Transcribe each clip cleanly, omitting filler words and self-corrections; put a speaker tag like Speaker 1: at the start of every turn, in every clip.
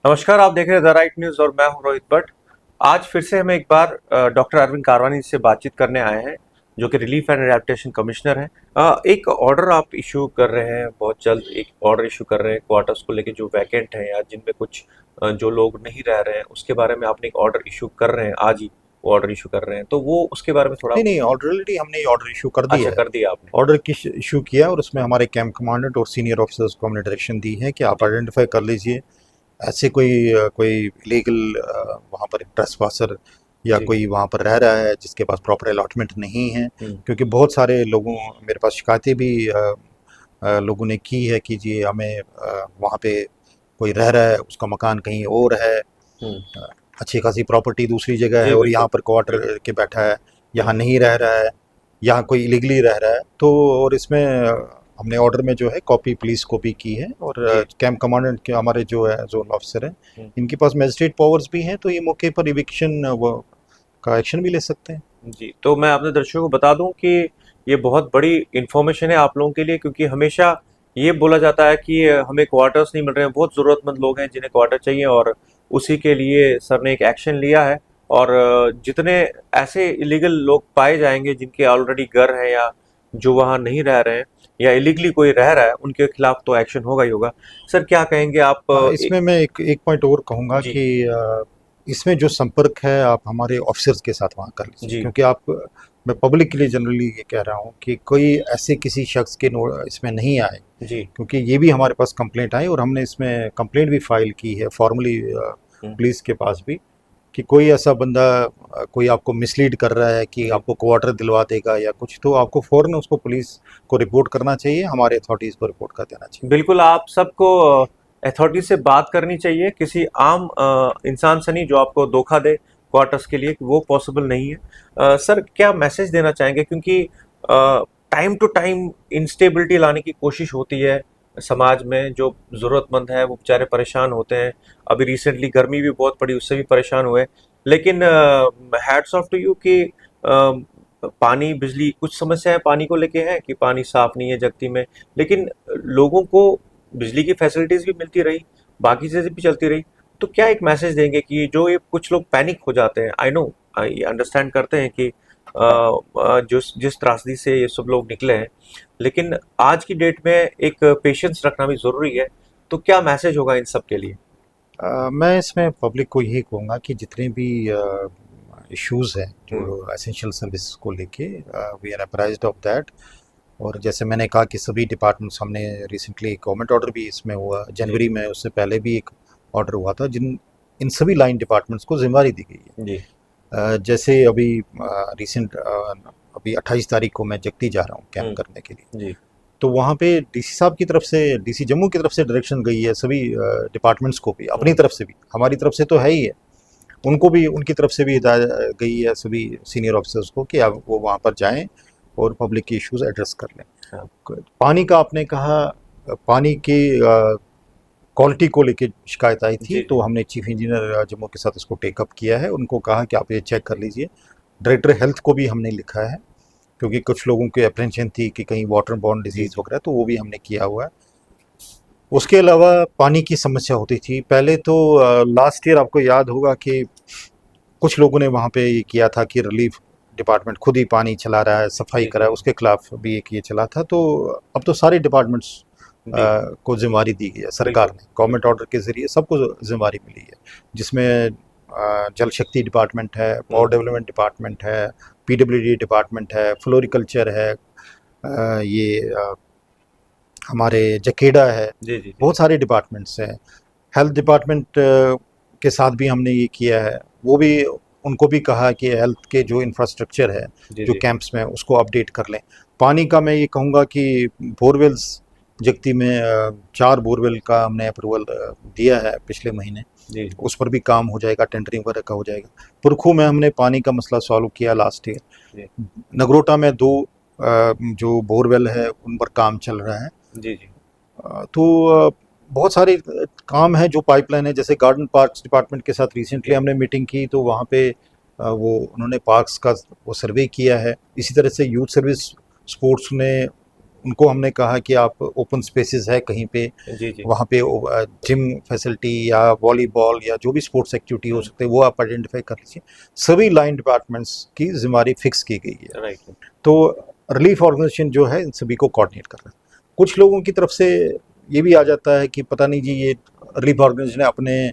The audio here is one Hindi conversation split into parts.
Speaker 1: नमस्कार, आप देख रहे हैं द राइट न्यूज और मैं हूं रोहित भट्ट। आज फिर से हम एक बार डॉक्टर अरविंद कारवानी से बातचीत करने आए हैं, जो कि रिलीफ एंड एडेप्टेशन कमिश्नर हैं। एक ऑर्डर आप इशू कर रहे हैं, बहुत जल्द एक ऑर्डर इशू कर रहे हैं क्वार्टर्स को लेके जो वैकेंट हैं या जिनमें कुछ जो लोग नहीं रह रहे हैं, उसके बारे में आपने एक ऑर्डर इशू कर रहे हैं, आज ही वो ऑर्डर इशू कर रहे हैं, तो वो उसके बारे में थोड़ा।
Speaker 2: नहीं नहीं, ऑलरेडी हमने ये ऑर्डर इशू कर
Speaker 1: अच्छा,
Speaker 2: दिया है।
Speaker 1: कर दिया आपने।
Speaker 2: ऑर्डर की इशू किया और उसमें हमारे कैंप कमांडेंट और सीनियर ऑफिसर्स को हमने डायरेक्शन दी है कि आप
Speaker 1: जी
Speaker 2: आइडेंटिफाई कर लीजिए ऐसे कोई लीगल वहाँ पर ट्रेसपासर या
Speaker 1: जी।
Speaker 2: कोई वहाँ पर रह रहा है जिसके पास प्रॉपर अलॉटमेंट नहीं है।
Speaker 1: हम्म।
Speaker 2: क्योंकि बहुत सारे लोगों मेरे पास शिकायतें भी लोगों ने की है कि जी हमें वहाँ पे कोई रह रहा है, उसका मकान कहीं और है,
Speaker 1: हम्म।
Speaker 2: अ, अच्छी खासी प्रॉपर्टी दूसरी जगह
Speaker 1: जी
Speaker 2: है और
Speaker 1: बिल्कुल।
Speaker 2: यहाँ पर क्वार्टर के बैठा है, यहाँ
Speaker 1: हम्म।
Speaker 2: नहीं रह रहा है, यहाँ कोई इलीगली रह रहा है। तो और इसमें हमने ऑर्डर में जो है कॉपी पुलिस को भी की है और
Speaker 1: जी।
Speaker 2: कैंप कमांडेंट के हमारे जो है जोन ऑफिसर हैं,
Speaker 1: हम्म।
Speaker 2: इनके पास मजिस्ट्रेट पावर्स भी हैं, तो ये मौके पर इविक्शन वो का एक्शन भी ले सकते हैं।
Speaker 1: जी, तो मैं अपने दर्शकों को बता दूं कि ये बहुत बड़ी इन्फॉर्मेशन है आप लोगों के लिए, क्योंकि हमेशा ये बोला जाता है कि हमें क्वार्टर्स नहीं मिल रहे हैं, बहुत ज़रूरतमंद लोग हैं जिन्हें क्वार्टर चाहिए, और उसी के लिए सर ने एक एक्शन लिया है। और जितने ऐसे इलीगल लोग पाए जाएंगे जिनके ऑलरेडी घर है या जो वहाँ नहीं रह रहे हैं या इलीगली कोई रह रहा है, उनके खिलाफ तो एक्शन होगा ही होगा। सर क्या कहेंगे आप?
Speaker 2: इसमें मैं एक पॉइंट और कहूँगा
Speaker 1: जी।
Speaker 2: कि इसमें जो संपर्क है आप हमारे ऑफिसर्स के साथ वहाँ कर लीजिए,
Speaker 1: जी।
Speaker 2: क्योंकि आप मैं पब्लिक के लिए जनरली ये कह रहा हूँ कि कोई ऐसे किसी शख्स के इसमें नहीं आए,
Speaker 1: जी।
Speaker 2: क्योंकि ये भी हमारे पास कंप्लेंट आई और हमने इसमें कंप्लेंट भी फाइल की है फॉर्मली
Speaker 1: हम्म।
Speaker 2: पुलिस के पास भी, कि कोई ऐसा बंदा कोई आपको मिसलीड कर रहा है कि
Speaker 1: जी
Speaker 2: आपको क्वार्टर दिलवा देगा या कुछ, तो आपको फ़ौरन उसको पुलिस को रिपोर्ट करना चाहिए, हमारे अथॉरिटीज़ को रिपोर्ट कर देना चाहिए।
Speaker 1: बिल्कुल, आप सबको अथॉरिटी से बात करनी चाहिए, किसी आम इंसान से नहीं जो आपको धोखा दे क्वार्टर्स के लिए, कि वो पॉसिबल नहीं है। सर क्या मैसेज देना चाहेंगे, क्योंकि टाइम टू टाइम इंस्टेबिलिटी लाने की कोशिश होती है समाज में, जो ज़रूरतमंद है वो बेचारे परेशान होते हैं। अभी रिसेंटली गर्मी भी बहुत पड़ी, उससे भी परेशान हुए। लेकिन हैट्स ऑफ टू यू कि पानी बिजली कुछ समस्याएं पानी को लेके हैं कि पानी साफ नहीं है जगती में, लेकिन लोगों को बिजली की फैसिलिटीज भी मिलती रही, बाकी चीजें भी चलती रही। तो क्या एक मैसेज देंगे कि जो ये कुछ लोग पैनिक हो जाते हैं, आई नो, आई अंडरस्टैंड करते हैं कि जिस त्रासदी से ये सब लोग निकले हैं, लेकिन आज की डेट में एक पेशेंस रखना भी जरूरी है। तो क्या मैसेज होगा इन सब के लिए?
Speaker 2: मैं इसमें पब्लिक को यही कहूँगा कि जितने भी इश्यूज़ हैं
Speaker 1: हम्म।
Speaker 2: जो एसेंशियल सर्विस को लेके, वी आर अप्राइज्ड ऑफ दैट। और जैसे मैंने कहा कि सभी डिपार्टमेंट्स, हमने रिसेंटली गवर्नमेंट ऑर्डर भी इसमें हुआ
Speaker 1: जी।
Speaker 2: जनवरी में, उससे पहले भी एक ऑर्डर हुआ था, जिन इन सभी लाइन डिपार्टमेंट्स को जिम्मेदारी दी गई है।
Speaker 1: जी।
Speaker 2: जैसे अभी रिसेंट अभी 28 तारीख को मैं जगती जा रहा हूँ कैंप करने के लिए,
Speaker 1: जी।
Speaker 2: तो वहाँ पे डीसी साहब की तरफ से, डीसी जम्मू की तरफ से डायरेक्शन गई है सभी डिपार्टमेंट्स को भी, अपनी तरफ से भी, हमारी तरफ से तो है ही है, उनको भी उनकी तरफ से भी हिदायत गई है सभी सीनियर ऑफिसर्स को कि आप वो वहाँ पर जाएं और पब्लिक के इश्यूज एड्रेस कर लें।
Speaker 1: हाँ।
Speaker 2: पानी का आपने कहा, पानी की क्वालिटी को लेके शिकायत आई थी,
Speaker 1: जी।
Speaker 2: तो हमने चीफ इंजीनियर जम्मू के साथ इसको टेकअप किया है, उनको कहा कि आप ये चेक कर लीजिए। डायरेक्टर हेल्थ को भी हमने लिखा है, क्योंकि कुछ लोगों की अप्रेंशन थी कि कहीं वाटर बॉर्न
Speaker 1: जी।
Speaker 2: डिजीज़ वगैरह, तो वो भी हमने किया हुआ है। उसके अलावा पानी की समस्या होती थी पहले, तो लास्ट ईयर आपको याद होगा कि कुछ लोगों ने वहाँ पे ये किया था कि रिलीफ डिपार्टमेंट खुद ही पानी चला रहा है, सफाई
Speaker 1: जी।
Speaker 2: कर रहा है, उसके खिलाफ भी एक ये चला था। तो अब तो सारे डिपार्टमेंट्स
Speaker 1: जी
Speaker 2: को जिम्मेवारी दी गई है सरकार
Speaker 1: बिल्कुल।
Speaker 2: ने, गवर्नमेंट ऑर्डर के ज़रिए सबको जिम्मेवारी मिली है, जिसमें जल शक्ति डिपार्टमेंट है, पावर डेवलपमेंट डिपार्टमेंट है, पीडब्ल्यूडी डिपार्टमेंट है, फ्लोरिकल्चर है, ये हमारे जकेडा है,
Speaker 1: जी। जी। जी।
Speaker 2: बहुत सारे डिपार्टमेंट्स हैं। हेल्थ डिपार्टमेंट के साथ भी हमने ये किया है, वो भी उनको भी कहा कि हेल्थ के जो इंफ्रास्ट्रक्चर है
Speaker 1: जी।
Speaker 2: जो
Speaker 1: जी।
Speaker 2: कैंप्स में, उसको अपडेट कर लें। पानी का मैं ये कहूँगा कि बोरवेल्स जगती में 4 बोरवेल का हमने अप्रूवल दिया है पिछले महीने,
Speaker 1: जी।
Speaker 2: उस पर भी काम हो जाएगा, टेंडरिंग वगैरह का हो जाएगा। पुरखू में हमने पानी का मसला सॉल्व किया लास्ट ईयर।
Speaker 1: जी।
Speaker 2: नगरोटा में 2 जो बोरवेल है उन पर काम चल रहा है।
Speaker 1: जी। जी।
Speaker 2: तो बहुत सारे काम हैं जो पाइपलाइन है। जैसे गार्डन पार्क्स डिपार्टमेंट के साथ रिसेंटली
Speaker 1: जी।
Speaker 2: हमने मीटिंग की, तो वहाँ पे वो उन्होंने पार्क्स का वो सर्वे किया है। इसी तरह से यूथ सर्विस स्पोर्ट्स ने उनको हमने कहा कि आप ओपन स्पेसेस है कहीं पे,
Speaker 1: जी जी
Speaker 2: वहाँ पे जिम फैसिलिटी या वॉलीबॉल या जो भी स्पोर्ट्स एक्टिविटी हो सकते हैं वो आप आइडेंटिफाई कर लीजिए। सभी लाइन डिपार्टमेंट्स की जिम्मेदारी फिक्स की गई है।
Speaker 1: राइट।
Speaker 2: तो रिलीफ ऑर्गेनाइजेशन जो है इन सभी को कोऑर्डिनेट कर रहा है। कुछ लोगों की तरफ से ये भी आ जाता है कि पता नहीं जी ये रिलीफ ऑर्गेनाइजेशन ने अपने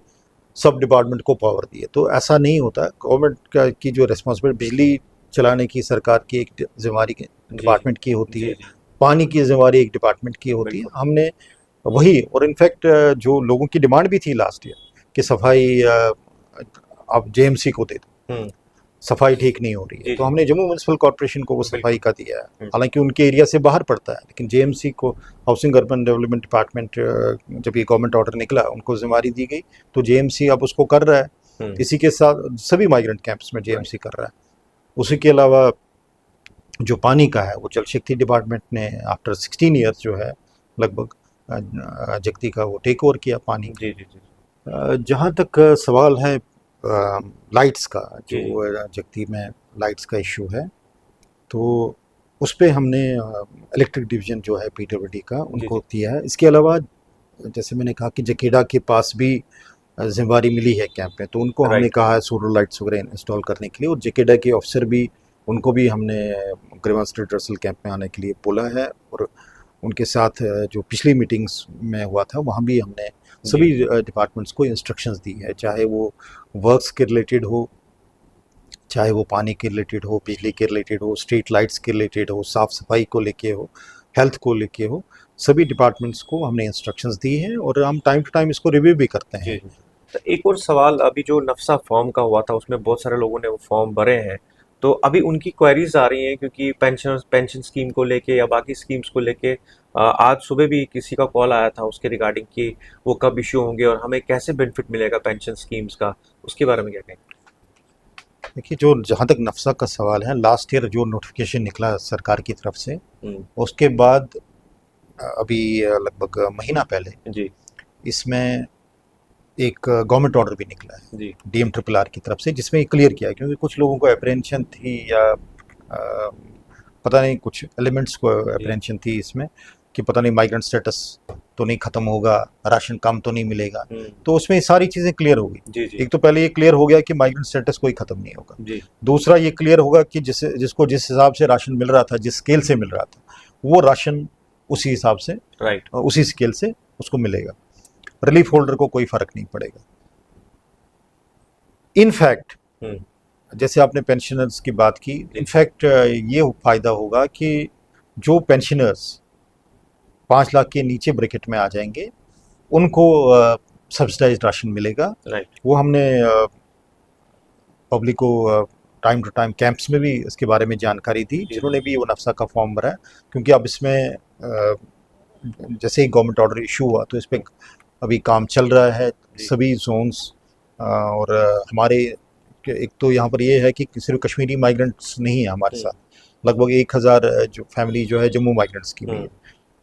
Speaker 2: सब डिपार्टमेंट को पावर दी है, तो ऐसा नहीं होता। गवर्नमेंट की जो रिस्पॉन्सिबिलिटी बिजली चलाने की सरकार की एक जिम्मेदारी डिपार्टमेंट की होती
Speaker 1: जी
Speaker 2: है,
Speaker 1: जी
Speaker 2: पानी की जिम्मेदारी एक डिपार्टमेंट की होती है।
Speaker 1: बिल्कुल।
Speaker 2: हमने वही, और इनफैक्ट जो लोगों की डिमांड भी थी लास्ट ईयर कि सफाई आप जेएमसी को दे दो,
Speaker 1: हम्म।
Speaker 2: सफाई ठीक नहीं हो रही है,
Speaker 1: जी
Speaker 2: तो
Speaker 1: जी
Speaker 2: हमने जम्मू म्यूनसिपल कॉर्पोरेशन को वो
Speaker 1: बिल्कुल।
Speaker 2: सफाई का दिया है।
Speaker 1: हम्म।
Speaker 2: हालांकि उनके एरिया से बाहर पड़ता है, लेकिन जेएमसी को, हाउसिंग अर्बन डेवलपमेंट डिपार्टमेंट, जब ये गवर्नमेंट ऑर्डर निकला उनको जिम्मेदारी दी गई, तो जेएमसी अब उसको कर रहा है।
Speaker 1: हम्म।
Speaker 2: इसी के साथ सभी माइग्रेंट कैंप्स में जेएमसी कर रहा है। उसी के अलावा जो पानी का है वो जल शक्ति डिपार्टमेंट ने आफ्टर 16 ईयर्स जो है लगभग जगती का वो टेक ओवर किया पानी।
Speaker 1: जी जी जी
Speaker 2: जहाँ तक सवाल है लाइट्स का,
Speaker 1: जी जी
Speaker 2: जो जगती में लाइट्स का इशू है, तो उस पे हमने इलेक्ट्रिक डिवीजन जो है पीडब्ल्यूडी का उनको दिया है। इसके अलावा जैसे मैंने कहा कि जकेडा के पास भी जिम्मेदारी मिली है कैंप में, तो उनको हमने
Speaker 1: राइट।
Speaker 2: कहा है सोलर लाइट्स वगैरह इंस्टॉल करने के लिए, और जकेडा के ऑफिसर भी, उनको भी हमने ग्रीवांस रिड्रेसल कैंप में आने के लिए बोला है। और उनके साथ जो पिछली मीटिंग्स में हुआ था वहाँ भी हमने सभी डिपार्टमेंट्स को इंस्ट्रक्शंस दी है, चाहे वो वर्क्स के रिलेटेड हो, चाहे वो पानी के रिलेटेड हो, बिजली के रिलेटेड हो, स्ट्रीट लाइट्स के रिलेटेड हो, साफ़ सफाई को लेके हो, हेल्थ को लेके हो, सभी डिपार्टमेंट्स को हमने इंस्ट्रक्शंस दी हैं और हम टाइम टू टाइम इसको रिव्यू भी करते
Speaker 1: जी
Speaker 2: हैं।
Speaker 1: जी। तो एक और सवाल, अभी जो नफसा फॉर्म का हुआ था उसमें बहुत सारे लोगों ने वो फॉर्म भरे हैं, तो अभी उनकी क्वेरीज आ रही हैं क्योंकि पेंशन स्कीम को लेके या बाकी स्कीम्स को लेके आज सुबह भी किसी का कॉल आया था उसके रिगार्डिंग कि वो कब इश्यू होंगे और हमें कैसे बेनिफिट मिलेगा पेंशन स्कीम्स का, उसके बारे में क्या कहेंगे?
Speaker 2: देखिए, जो जहाँ तक नफसा का सवाल है, लास्ट ईयर जो नोटिफिकेशन निकला सरकार की तरफ से, उसके बाद अभी लगभग महीना पहले
Speaker 1: जी
Speaker 2: इसमें एक गवर्नमेंट ऑर्डर भी निकला है
Speaker 1: जी
Speaker 2: डीएम ट्रिपल आर की तरफ से, जिसमें ये क्लियर किया है, क्योंकि कुछ लोगों को अप्रेंशन थी या पता नहीं कुछ एलिमेंट्स को अप्रेंशन थी इसमें कि पता नहीं माइग्रेंट स्टेटस तो नहीं ख़त्म होगा, राशन कम तो नहीं मिलेगा, तो उसमें ये सारी चीज़ें क्लियर हो गई।
Speaker 1: जी जी
Speaker 2: एक तो पहले ये क्लियर हो गया कि माइग्रेंट स्टेटस कोई ख़त्म नहीं होगा।
Speaker 1: जी
Speaker 2: दूसरा ये क्लियर होगा कि जिसको जिस हिसाब से राशन मिल रहा था, जिस स्केल से मिल रहा था, वो राशन उसी हिसाब से,
Speaker 1: राइट
Speaker 2: उसी स्केल से उसको मिलेगा। रिलीफ होल्डर को कोई फ़र्क नहीं पड़ेगा। इनफैक्ट जैसे आपने पेंशनर्स की बात की, इनफैक्ट ये फ़ायदा होगा कि जो पेंशनर्स 5 लाख के नीचे ब्रैकेट में आ जाएंगे उनको सब्सिडाइज्ड राशन मिलेगा।
Speaker 1: राइट
Speaker 2: वो हमने पब्लिक को टाइम टू टाइम कैंप्स में भी इसके बारे में जानकारी दी, जिन्होंने भी वो नफसा का फॉर्म भरा है। क्योंकि अब इसमें जैसे ही गवर्नमेंट ऑर्डर इशू हुआ तो इस पर अभी काम चल रहा है सभी जोन्स, और हमारे एक तो यहाँ पर ये है कि सिर्फ कश्मीरी माइग्रेंट्स नहीं है हमारे साथ, लगभग 1000 जो फैमिली जो है जम्मू माइग्रेंट्स की भी है,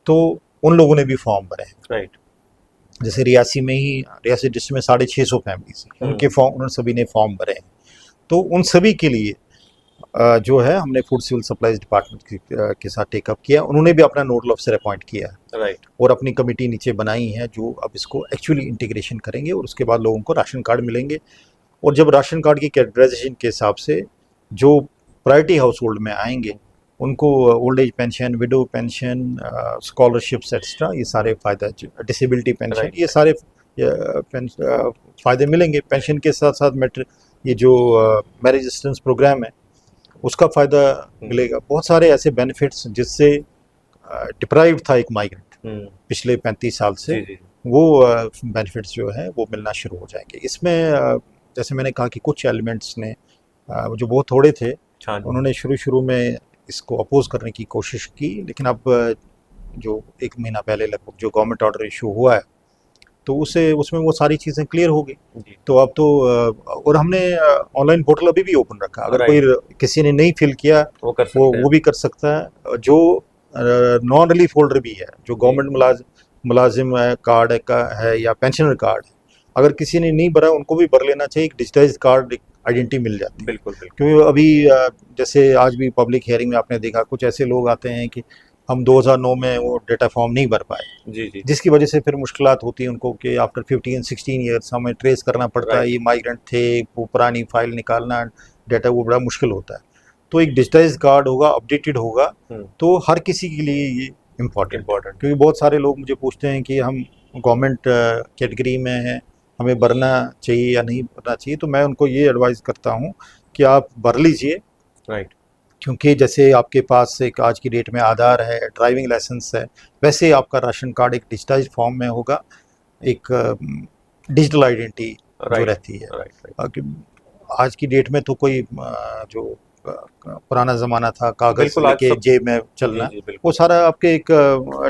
Speaker 2: तो उन लोगों ने भी फॉर्म भरे हैं।
Speaker 1: राइट
Speaker 2: जैसे रियासी में ही, रियासी डिस्ट्रिक्ट में 650 फैमिलीज हैं, उनके फॉर्म, उन्होंने सभी ने फॉर्म भरे हैं। तो उन सभी के लिए जो है हमने फूड सिविल सप्लाईज डिपार्टमेंट के साथ टेकअप किया, उन्होंने भी अपना नोडल ऑफिसर अपॉइंट किया है।
Speaker 1: राइट
Speaker 2: और अपनी कमेटी नीचे बनाई है जो अब इसको एक्चुअली इंटीग्रेशन करेंगे, और उसके बाद लोगों को राशन कार्ड मिलेंगे। और जब राशन कार्ड की कैटेगराइजेशन के हिसाब से जो प्रायोरिटी हाउस होल्ड में आएंगे उनको old age pension, window pension, scholarships extra, ये सारे फ़ायदा, डिसेबिलिटी पेंशन, ये सारे फ़ायदे मिलेंगे। पेंशन के साथ साथ ये जो मैरिज असिस्टेंस प्रोग्राम है उसका फ़ायदा मिलेगा। बहुत सारे ऐसे बेनिफिट्स जिससे डिप्राइव्ड था एक माइग्रेंट पिछले 35 साल से, वो बेनिफिट्स जो है वो मिलना शुरू हो जाएंगे। इसमें जैसे मैंने कहा कि कुछ एलिमेंट्स ने जो बहुत थोड़े थे, उन्होंने शुरू में इसको अपोज करने की कोशिश की, लेकिन अब जो 1 महीना पहले लगभग जो गवर्नमेंट ऑर्डर इशू हुआ है तो उसमें वो सारी चीज़ें क्लियर हो गई। तो अब तो और हमने ऑनलाइन पोर्टल अभी भी ओपन रखा, अगर कोई किसी ने नहीं फिल किया वो भी कर सकता है। जो नॉन रिलीफ होल्डर भी है, जो गवर्नमेंट मुलाजिम कार्ड है या पेंशनर कार्ड है, अगर किसी ने नहीं भरा उनको भी भर लेना चाहिए। एक डिजिटाइज कार्ड आइडेंटिटी मिल जाती है।
Speaker 1: बिल्कुल
Speaker 2: क्योंकि अभी जैसे आज भी पब्लिक हियरिंग में आपने देखा कुछ ऐसे लोग आते हैं कि हम 2009 में वो डेटा फॉर्म नहीं भर पाए,
Speaker 1: जी जी
Speaker 2: जिसकी वजह से फिर मुश्किलात होती है उनको कि आफ्टर 15-16 ईयर्स हमें ट्रेस करना पड़ता है
Speaker 1: राइट
Speaker 2: ये माइग्रेंट थे, वो पुरानी फाइल निकालना डेटा वो बड़ा मुश्किल होता है। तो एक डिजिटाइज कार्ड होगा, अपडेटेड होगा, तो हर किसी के लिए ये इम्पॉर्टेंट है।
Speaker 1: इम्पोर्टेंट
Speaker 2: क्योंकि बहुत सारे लोग मुझे पूछते हैं कि हम गवर्नमेंट कैटेगरी में हैं, हमें भरना चाहिए या नहीं भरना चाहिए, तो मैं उनको ये एडवाइस करता हूँ कि आप भर लीजिए।
Speaker 1: राइट
Speaker 2: क्योंकि जैसे आपके पास एक आज की डेट में आधार है, ड्राइविंग लाइसेंस है, वैसे आपका राशन कार्ड एक डिजिटाइज फॉर्म में होगा, एक डिजिटल आइडेंटिटी जो
Speaker 1: राइट
Speaker 2: रहती है।
Speaker 1: राइट राइट
Speaker 2: आज की डेट में तो कोई जो पुराना ज़माना था कागज़
Speaker 1: बिल्कुल आज
Speaker 2: लेके
Speaker 1: सब
Speaker 2: जेब में
Speaker 1: जी
Speaker 2: चलना,
Speaker 1: जी
Speaker 2: वो
Speaker 1: बिल्कुल
Speaker 2: सारा आपके एक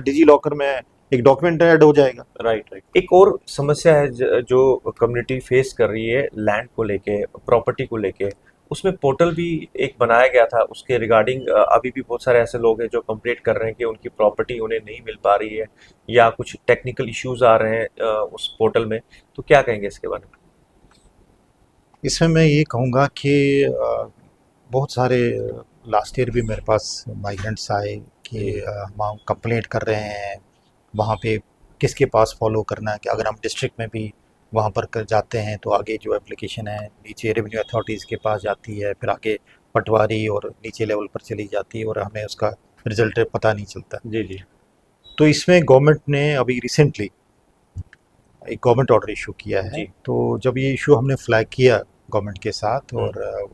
Speaker 2: डिजी लॉकर में एक डॉक्यूमेंट ऐड हो जाएगा।
Speaker 1: राइट राइट एक और समस्या है जो कम्युनिटी फेस कर रही है लैंड को लेके प्रॉपर्टी को लेके उसमें पोर्टल भी एक बनाया गया था उसके रिगार्डिंग अभी भी बहुत सारे ऐसे लोग हैं जो कंप्लेंट कर रहे हैं कि उनकी प्रॉपर्टी उन्हें नहीं मिल पा रही है या कुछ टेक्निकल इश्यूज आ रहे हैं उस पोर्टल में तो क्या कहेंगे इसके बारे में
Speaker 2: इसमें मैं ये कहूँगा कि बहुत सारे लास्ट ईयर भी मेरे पास माइग्रेंट्स आए कि
Speaker 1: जी
Speaker 2: हम कंप्लेंट कर रहे हैं, वहाँ पे किसके पास फॉलो करना है, कि अगर हम डिस्ट्रिक्ट में भी वहाँ पर कर जाते हैं तो आगे जो एप्लीकेशन है नीचे रेवेन्यू अथॉरिटीज़ के पास जाती है, फिर आगे पटवारी और नीचे लेवल पर चली जाती है और हमें उसका रिजल्ट पता नहीं चलता।
Speaker 1: जी जी
Speaker 2: तो इसमें गवर्नमेंट ने अभी रिसेंटली एक गवर्नमेंट ऑर्डर इशू किया है।
Speaker 1: जी
Speaker 2: तो जब ये इशू हमने फ्लैग किया गवर्नमेंट के साथ, और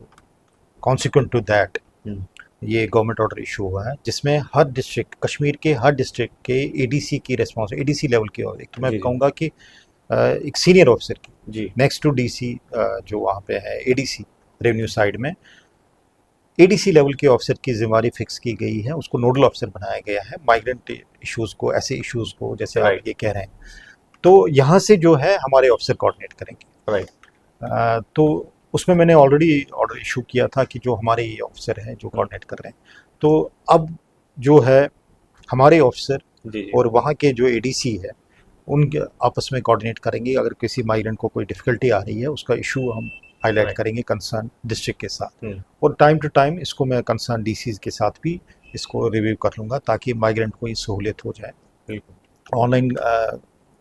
Speaker 2: कॉन्सिक्वेंट टू दैट
Speaker 1: हम्म,
Speaker 2: ये गवर्नमेंट ऑर्डर इशू हुआ है, जिसमें हर डिस्ट्रिक्ट, कश्मीर के हर डिस्ट्रिक्ट के एडीसी की रेस्पॉन्स, एडीसी लेवल की, और एक तो मैं
Speaker 1: जी जी
Speaker 2: कहूँगा कि एक सीनियर ऑफिसर की,
Speaker 1: जी
Speaker 2: नेक्स्ट टू डीसी जो वहाँ पे है एडीसी रेवेन्यू साइड में, एडीसी लेवल के ऑफिसर की जिम्मेदारी फिक्स की गई है, उसको नोडल ऑफिसर बनाया गया है माइग्रेंट इश्यूज़ को, ऐसे इश्यूज़ को जैसे आप
Speaker 1: राइट
Speaker 2: ये कह रहे हैं। तो यहाँ से जो है हमारे ऑफिसर कोऑर्डिनेट करेंगे।
Speaker 1: राइट
Speaker 2: तो उसमें मैंने ऑलरेडी ऑर्डर इशू किया था कि जो हमारे ये ऑफिसर हैं जो कोऑर्डिनेट कर रहे हैं, तो अब जो है हमारे ऑफिसर
Speaker 1: जी जी
Speaker 2: और वहाँ के जो एडीसी है उनके आपस में कोऑर्डिनेट करेंगे। अगर किसी माइग्रेंट को कोई डिफ़िकल्टी आ रही है उसका इशू हम हाईलाइट
Speaker 1: राइट
Speaker 2: करेंगे कंसर्न डिस्ट्रिक्ट के साथ, और टाइम टू टाइम इसको मैं कंसर्न डीसीज के साथ भी इसको रिव्यू कर लूँगा ताकि माइग्रेंट को ये सहूलियत हो जाए।
Speaker 1: बिल्कुल
Speaker 2: ऑनलाइन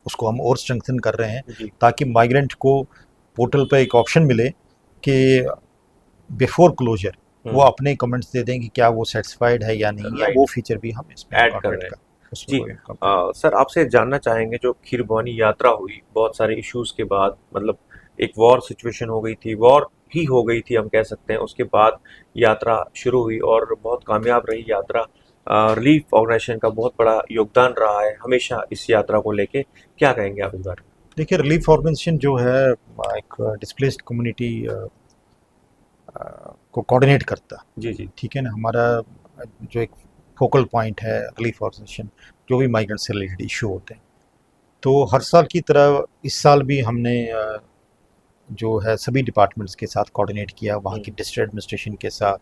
Speaker 2: उसको हम और स्ट्रेंथन कर रहे हैं
Speaker 1: जी
Speaker 2: ताकि माइग्रेंट को पोर्टल पे एक ऑप्शन मिले कि बिफोर क्लोजर वो अपने कमेंट्स दे दें कि क्या वो सेटिस्फाइड है या नहीं है,
Speaker 1: राइट
Speaker 2: वो फीचर भी हम इसमें
Speaker 1: ऐड कर
Speaker 2: इंकॉर्पोरेट
Speaker 1: रहे हैं
Speaker 2: कर उसमें
Speaker 1: जी
Speaker 2: कोई incorporate
Speaker 1: सर आपसे जानना चाहेंगे जो खीर भवानी यात्रा हुई बहुत सारे इश्यूज के बाद मतलब एक वॉर सिचुएशन हो गई थी वॉर ही हो गई थी हम कह सकते हैं उसके बाद यात्रा शुरू हुई और बहुत कामयाब रही यात्रा रिलीफ ऑर्गेनाइजेशन का बहुत बड़ा योगदान रहा है हमेशा इस यात्रा को लेके क्या कहेंगे आप इस बारे में
Speaker 2: देखिए रिलीफ ऑर्गेनाइजेशन जो है एक डिस्प्लेस्ड कम्युनिटी को कोऑर्डिनेट करता,
Speaker 1: जी जी
Speaker 2: ठीक है ना। हमारा जो एक फोकल पॉइंट है रिलीफ ऑर्गेनाइजेशन, जो भी माइग्रेंट से रिलेटेड इशू होते हैं, तो हर साल की तरह इस साल भी हमने जो है सभी डिपार्टमेंट्स के साथ कोऑर्डिनेट किया, वहाँ की डिस्ट्रिक्ट एडमिनिस्ट्रेशन के साथ,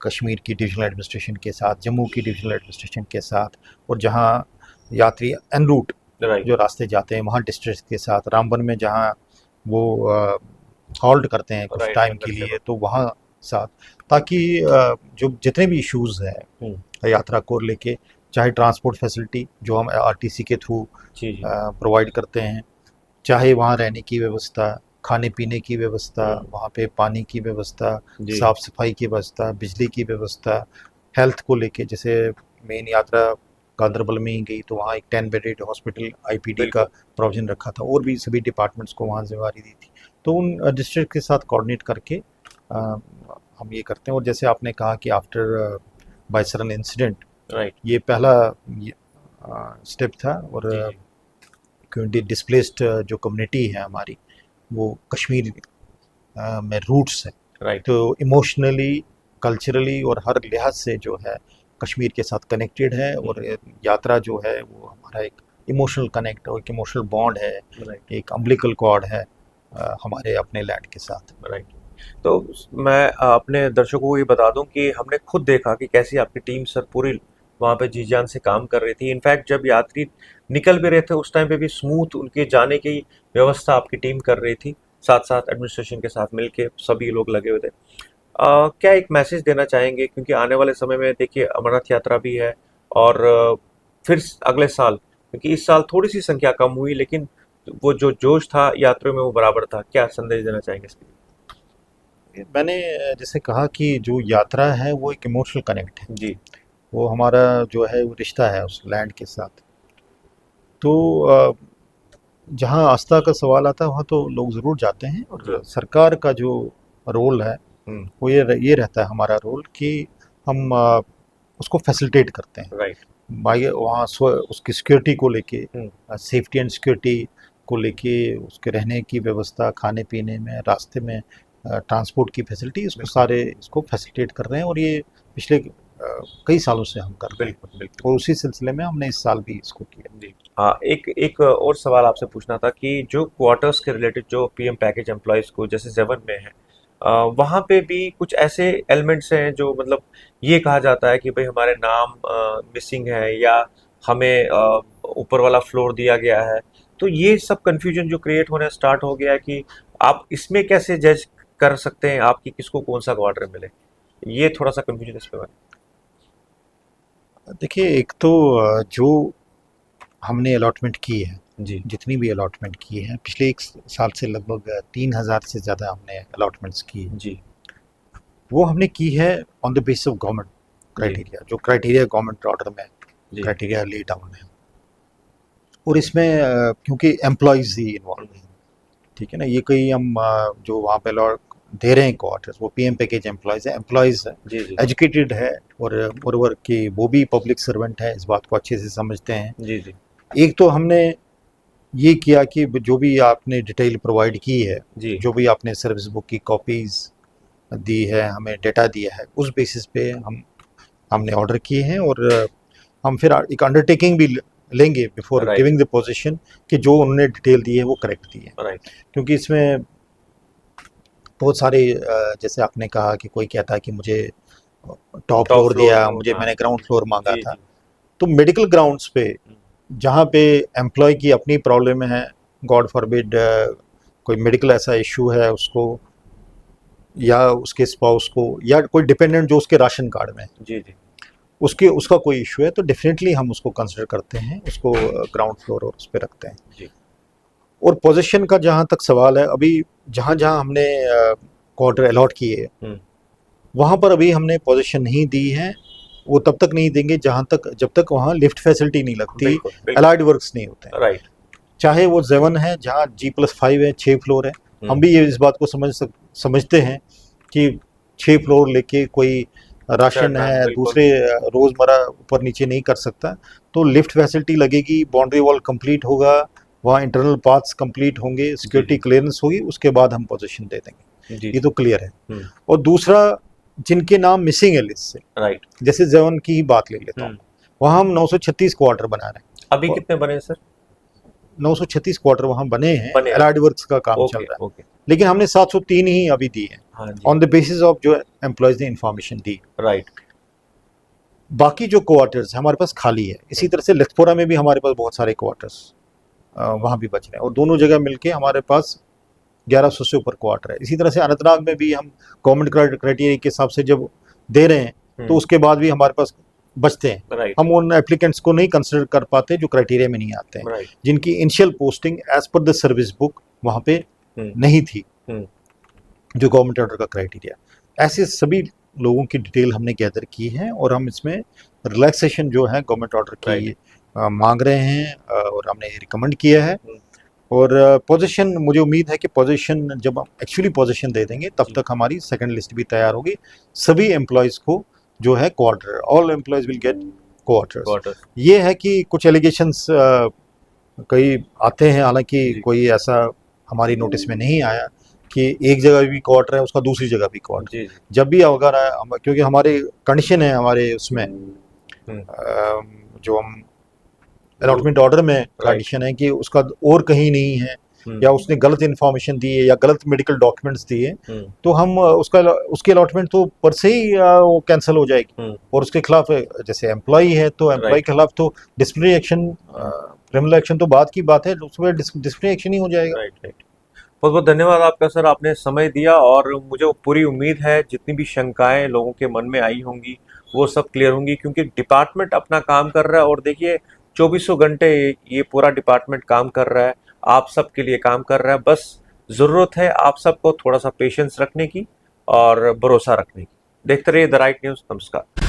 Speaker 2: कश्मीर की डिविजनल एडमिनिस्ट्रेशन के साथ, जम्मू की डिविजनल एडमिनिस्ट्रेशन के साथ, और जहाँ यात्री एन रूट
Speaker 1: राइट
Speaker 2: जो रास्ते जाते हैं वहाँ डिस्ट्रिक्ट के साथ, रामबन में जहाँ वो हॉल्ट करते हैं कुछ
Speaker 1: राइट
Speaker 2: टाइम
Speaker 1: अंदर
Speaker 2: के
Speaker 1: से
Speaker 2: लिए, तो वहाँ साथ, ताकि जो जितने भी इश्यूज़ हैं यात्रा को लेके, चाहे ट्रांसपोर्ट फैसिलिटी जो हम आरटीसी के थ्रू
Speaker 1: जी जी
Speaker 2: प्रोवाइड करते हैं, चाहे वहाँ रहने की व्यवस्था, खाने पीने की व्यवस्था, वहाँ पे पानी की व्यवस्था,
Speaker 1: जी
Speaker 2: साफ़ सफाई की व्यवस्था, बिजली की व्यवस्था, हेल्थ को लेके, जैसे मेन यात्रा गांदरबल में ही गई तो वहाँ एक 10 बेडेड हॉस्पिटल आईपीडी का
Speaker 1: बिल्कुल
Speaker 2: प्रोविजन रखा था, और भी सभी डिपार्टमेंट्स को वहाँ जिम्मेदारी दी थी। तो उन डिस्ट्रिक्ट के साथ कोऑर्डिनेट करके हम ये करते हैं। और जैसे आपने कहा कि आफ्टर बाइसरन इंसिडेंट,
Speaker 1: राइट
Speaker 2: ये पहला स्टेप था, और
Speaker 1: जी जी
Speaker 2: क्योंकि डिस्प्लेस्ड जो कम्युनिटी है हमारी वो कश्मीर में रूट्स है,
Speaker 1: राइट
Speaker 2: तो इमोशनली, कल्चरली और हर लिहाज से जो है कश्मीर के साथ कनेक्टेड है, और यात्रा जो है वो हमारा एक इमोशनल कनेक्ट और एक इमोशनल बॉन्ड है,
Speaker 1: राइट
Speaker 2: एक अम्बिलिकल कॉर्ड है हमारे अपने लैंड के साथ।
Speaker 1: राइट तो मैं अपने दर्शकों को ये बता दूं कि हमने खुद देखा कि कैसी आपकी टीम सर पूरी वहाँ पे जी जान से काम कर रही थी इनफैक्ट जब यात्री निकल भी रहे थे उस टाइम पे भी स्मूथ उनके जाने की व्यवस्था आपकी टीम कर रही थी साथ साथ एडमिनिस्ट्रेशन के साथ मिलके सभी लोग लगे हुए थे क्या एक मैसेज देना चाहेंगे क्योंकि आने वाले समय में देखिए अमरनाथ यात्रा भी है और फिर अगले साल, क्योंकि इस साल थोड़ी सी संख्या कम हुई लेकिन वो जो जोश था यात्रियों में वो बराबर था, क्या संदेश देना चाहेंगे इसके
Speaker 2: मैंने जैसे कहा कि जो यात्रा है वो एक इमोशनल कनेक्ट है,
Speaker 1: लिए? जी।
Speaker 2: वो हमारा जो है वो रिश्ता है उस लैंड के साथ। तो जहाँ आस्था का सवाल आता है वहाँ तो लोग ज़रूर जाते हैं, और सरकार का जो रोल है
Speaker 1: हम्म।
Speaker 2: वो ये रहता है हमारा रोल कि हम उसको फैसिलिटेट करते हैं।
Speaker 1: राइट।
Speaker 2: भाई वहाँ उसकी सिक्योरिटी को लेके,
Speaker 1: हम्म।
Speaker 2: सेफ्टी एंड सिक्योरिटी को लेके, उसके रहने की व्यवस्था, खाने पीने में, रास्ते में ट्रांसपोर्ट की फैसिलिटी, इसको
Speaker 1: बिल्कुल
Speaker 2: सारे इसको फैसिलिटेट कर रहे हैं, और ये पिछले कई सालों से हम कर रहे हैं,
Speaker 1: बिल्कुल बिल्कुल।
Speaker 2: और उसी सिलसिले में हमने इस साल भी इसको किया।
Speaker 1: जी। हाँ, एक एक और सवाल आपसे पूछना था कि जो क्वार्टर्स के रिलेटेड जो पीएम पैकेज एम्प्लॉयज़ को जैसे जेवन में है, वहाँ पे भी कुछ ऐसे एलिमेंट्स हैं जो मतलब ये कहा जाता है कि भाई हमारे नाम मिसिंग है या हमें ऊपर वाला फ्लोर दिया गया है। तो ये सब कन्फ्यूजन जो क्रिएट होने स्टार्ट हो गया है कि आप इसमें कैसे जज कर सकते हैं आपकी किसको कौन सा क्वार्टर मिले? ये थोड़ा-सा कन्फ्यूजन इस पे बना।
Speaker 2: देखिए, एक तो जो हमने अलॉटमेंट की है,
Speaker 1: जी।
Speaker 2: जितनी भी अलॉटमेंट की है पिछले एक साल से, लगभग 3,000 से ज़्यादा हमने अलॉटमेंट्स की है।
Speaker 1: जी।
Speaker 2: वो हमने की है on the basis of government
Speaker 1: जी।
Speaker 2: क्राइटेरिया, जो क्राइटेरिया गवर्नमेंट ऑर्डर में
Speaker 1: जी।
Speaker 2: क्राइटेरिया ले डाउन है। और इसमें क्योंकि एम्प्लॉयज़ ही इन्वॉल्व हैं, ठीक है ना, ये कोई हम जो वहाँ पे अलॉट दे रहे हैं क्वार्टर्स, वो पीएम पैकेज एम्प्लॉयज़ है, एम्प्लॉयज़ है,
Speaker 1: जी। जी।
Speaker 2: एजुकेटेड है, और मोरओवर कि वो भी पब्लिक सर्वेंट है, इस बात को अच्छे से समझते हैं।
Speaker 1: जी। जी।
Speaker 2: एक तो हमने ये किया कि जो भी आपने डिटेल प्रोवाइड की है,
Speaker 1: जी।
Speaker 2: जो भी आपने सर्विस बुक की कॉपीज़ दी है, हमें डेटा दिया है, उस बेसिस पे हमने ऑर्डर किए हैं, और हम फिर एक अंडरटेकिंग भी लेंगे before
Speaker 1: right.
Speaker 2: Giving the position कि जो उन्होंने डिटेल दी है वो करेक्ट दी है।
Speaker 1: राइट।
Speaker 2: क्योंकि इसमें बहुत सारे जैसे आपने कहा कि कोई कहता है कि मुझे टॉप
Speaker 1: टॉप
Speaker 2: फ्लोर
Speaker 1: फ्लोर
Speaker 2: दिया,
Speaker 1: हो,
Speaker 2: मुझे
Speaker 1: हाँ।
Speaker 2: मैंने ग्राउंड फ्लोर मांगा
Speaker 1: जी।
Speaker 2: था।
Speaker 1: जी।
Speaker 2: तो मेडिकल ग्राउंड्स पे
Speaker 1: हम्म।
Speaker 2: जहाँ पे एम्प्लॉय की अपनी प्रॉब्लम है, गॉड फॉरबिड कोई मेडिकल ऐसा इशू है उसको, या उसके स्पाउस को, या कोई डिपेंडेंट जो उसके राशन कार्ड में है,
Speaker 1: जी। जी।
Speaker 2: उसका कोई इशू है, तो डेफिनेटली हम उसको कंसिडर करते हैं, उसको ग्राउंड फ्लोर और उस पर रखते हैं।
Speaker 1: जी।
Speaker 2: और पोजीशन का जहाँ तक सवाल है, अभी जहाँ जहाँ हमने क्वार्टर अलॉट किए, वहाँ पर अभी हमने पोजीशन नहीं दी है। वो तब तक नहीं देंगे जब तक वहाँ लिफ्ट फैसिलिटी नहीं लगती,
Speaker 1: बिल्कुल बिल्कुल।
Speaker 2: अलाइड वर्क्स नहीं होते हैं।
Speaker 1: राइट।
Speaker 2: चाहे वो जेवन है जहाँ G+5 है, 6 फ्लोर है, हम भी ये इस बात को समझते हैं कि 6 फ्लोर लेके कोई राशन
Speaker 1: चढ़ना
Speaker 2: है,
Speaker 1: बिल्कुल।
Speaker 2: दूसरे रोज़मर्रा ऊपर नीचे नहीं कर सकता, तो लिफ्ट फैसिलिटी लगेगी, बाउंड्री वॉल कंप्लीट होगा, वहाँ इंटरनल पाथ्स कंप्लीट होंगे, सिक्योरिटी क्लियरेंस होगी, उसके बाद हम पोजीशन दे देंगे।
Speaker 1: जी।
Speaker 2: ये तो क्लियर है।
Speaker 1: हम्म।
Speaker 2: और दूसरा, जिनके नाम मिसिंग है लिस्ट से,
Speaker 1: राइट।
Speaker 2: जैसे जेवन की ही बात ले लेता हूँ, वहाँ हम 936 क्वार्टर बना रहे हैं।
Speaker 1: अभी कितने बने सर?
Speaker 2: 936 क्वार्टर वहाँ बने हैं,
Speaker 1: बने हैं।
Speaker 2: एलाइड वर्क्स का काम चल
Speaker 1: ओके
Speaker 2: रहा है,
Speaker 1: ओके।
Speaker 2: लेकिन हमने 703 ही अभी दी है,
Speaker 1: हाँ जी।
Speaker 2: ऑन द बेसिस ऑफ जो एम्प्लॉयज ने इंफॉर्मेशन दी।
Speaker 1: राइट।
Speaker 2: बाकी जो क्वार्टर्स हमारे पास खाली है, इसी तरह से लखपौरा में भी हमारे पास बहुत सारे क्वार्टर्स वहाँ भी बच रहे हैं, और दोनों जगह मिलके हमारे पास 1100 से ऊपर क्वार्टर है। इसी तरह से अनंतनाग में भी हम गवर्नमेंट क्राइटेरिया के हिसाब से जब दे रहे हैं, तो उसके बाद भी हमारे पास बचते हैं।
Speaker 1: राइट।
Speaker 2: हम उन एप्लीकेंट्स को नहीं कंसिडर कर पाते जो क्राइटेरिया में नहीं आते हैं,
Speaker 1: राइट।
Speaker 2: जिनकी initial posting as per the service book वहाँ पे नहीं थी, जो गवर्नमेंट ऑर्डर का क्राइटेरिया। ऐसे सभी लोगों की डिटेल हमने गैदर की है, और हम इसमें रिलैक्सेशन जो है गवर्नमेंट ऑर्डर की मांग रहे हैं, और हमने रिकमेंड किया है। और पोजीशन, मुझे उम्मीद है कि पोजीशन जब हम एक्चुअली पोजीशन दे देंगे, तब तक हमारी सेकंड लिस्ट भी तैयार होगी। सभी एम्प्लॉयज़ को जो है quarter, all employees will get quarters. ये है कि कुछ एलिगेशंस कई आते हैं, हालांकि कोई ऐसा हमारी नोटिस में नहीं आया कि एक जगह भी क्वार्टर है उसका दूसरी जगह भी क्वार्टर। जब भी अगर क्योंकि हमारे कंडीशन है, हमारे उसमें जो हम अलॉटमेंट ऑर्डर में कंडीशन है कि उसका और कहीं नहीं है, या उसने गलत इन्फॉर्मेशन दी है या गलत मेडिकल डॉक्यूमेंट्स दिए, तो हम उसकी अलॉटमेंट तो पर से ही वो कैंसिल हो जाएगी, और उसके खिलाफ, जैसे एम्प्लॉय है तो एम्प्लॉय के खिलाफ तो डिसिप्लिनरी एक्शन, क्रिमिनल एक्शन तो बात की बात है, उसमें डिसिप्लिनरी एक्शन ही हो जाएगा।
Speaker 1: राइट। बहुत बहुत धन्यवाद आपका सर, आपने समय दिया, और मुझे पूरी उम्मीद है जितनी भी शंकाएं लोगों के मन में आई होंगी वो सब क्लियर होंगी, क्योंकि डिपार्टमेंट अपना काम कर रहा है। और देखिए 2400 घंटे ये पूरा डिपार्टमेंट काम कर रहा है, आप सबके लिए काम कर रहा है। बस ज़रूरत है आप सबको थोड़ा सा पेशेंस रखने की और भरोसा रखने की। देखते रहिए द राइट न्यूज़। नमस्कार।